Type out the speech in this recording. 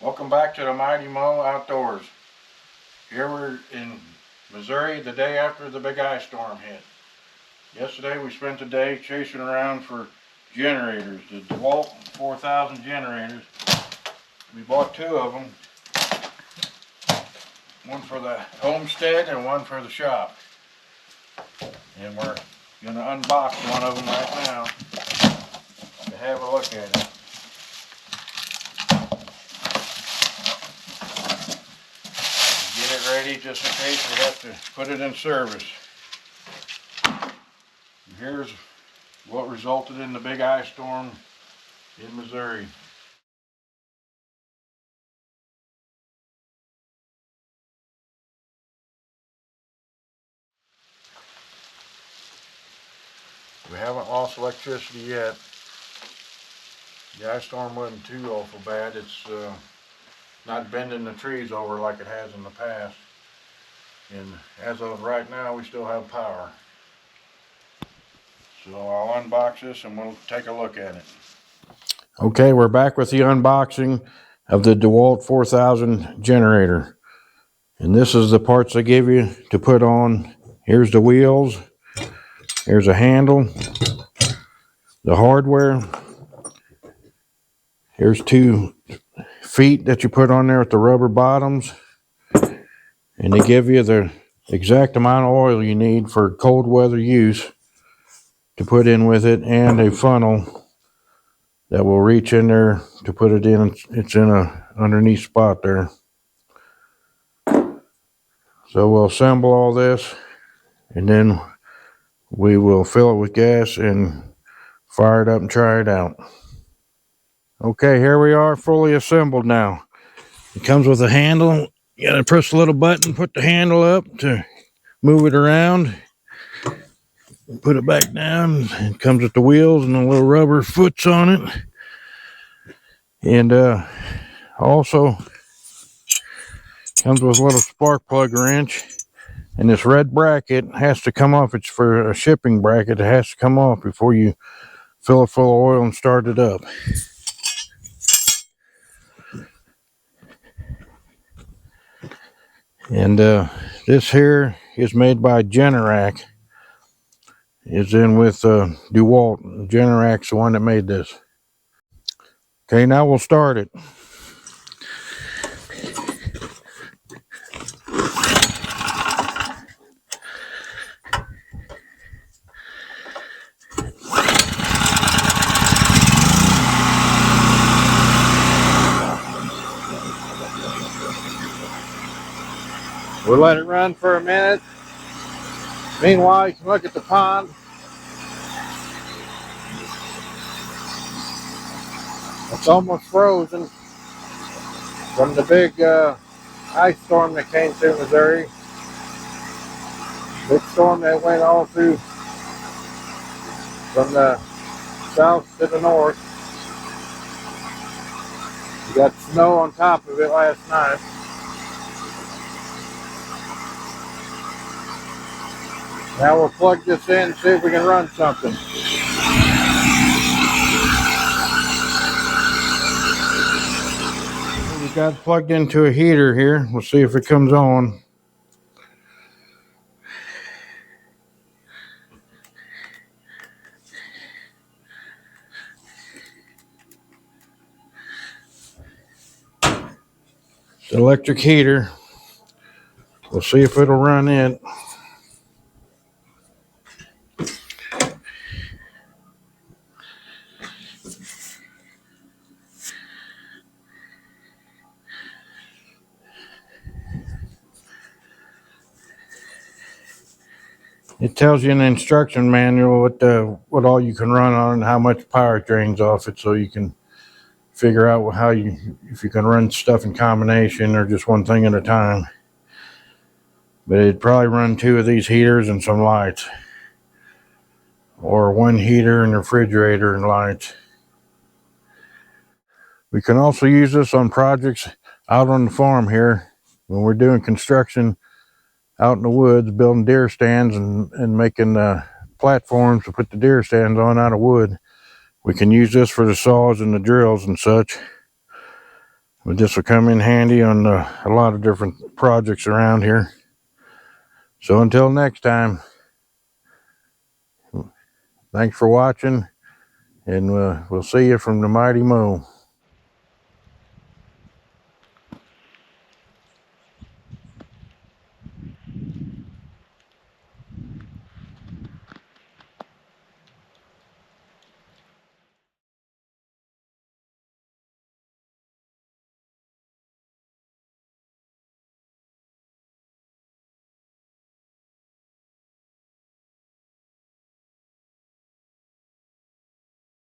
Welcome back to the Mighty Mo Outdoors. Here we're in Missouri the day after the big ice storm hit. Yesterday we spent the day chasing around for generators, the DeWalt 4000 generators. We bought two of them, one for the homestead and one for the shop. And we're going to unbox one of them right now to have a look at it. Get it ready just in case we have to put it in service. And here's what resulted in the big ice storm in Missouri. We haven't lost electricity yet. The ice storm wasn't too awful bad. It's not bending the trees over like it has in the past. And as of right now, we still have power. So I'll unbox this and we'll take a look at it. Okay, we're back with the unboxing of the DeWalt 4000 generator. And this is the parts they give you to put on. Here's the wheels. Here's a handle. The hardware. Here's 2 feet that you put on there with the rubber bottoms. And they give you the exact amount of oil you need for cold weather use to put in with it, and a funnel that will reach in there to put it in. It's in a underneath spot there. So we'll assemble all this and then we will fill it with gas and fire it up and try it out. Okay, here we are, fully assembled now. It comes with a handle. You gotta press a little button, put the handle up to move it around, put it back down. It comes with the wheels and the little rubber foots on it. And also comes with a little spark plug wrench. And this red bracket has to come off. It's for a shipping bracket. It has to come off before you fill it full of oil and start it up. And this here is made by Generac. It's in with DeWalt. Generac's the one that made this. Okay, now we'll start it. We'll let it run for a minute. Meanwhile, you can look at the pond. It's almost frozen from the big ice storm that came through Missouri. Big storm that went all through from the south to the north. We got snow on top of it last night. Now we'll plug this in and see if we can run something. We've got it plugged into a heater here. We'll see if it comes on. It's an electric heater. We'll see if it'll run it. It tells you in the instruction manual what all you can run on and how much power it drains off it, so you can figure out if you can run stuff in combination or just one thing at a time. But it'd probably run 2 of these heaters and some lights, or 1 heater and refrigerator and lights. We can also use this on projects out on the farm here when we're doing construction out in the woods, building deer stands and making platforms to put the deer stands on out of wood. We can use this for the saws and the drills and such. But this will come in handy on a lot of different projects around here. So until next time, thanks for watching, and we'll see you from the Mighty Mo.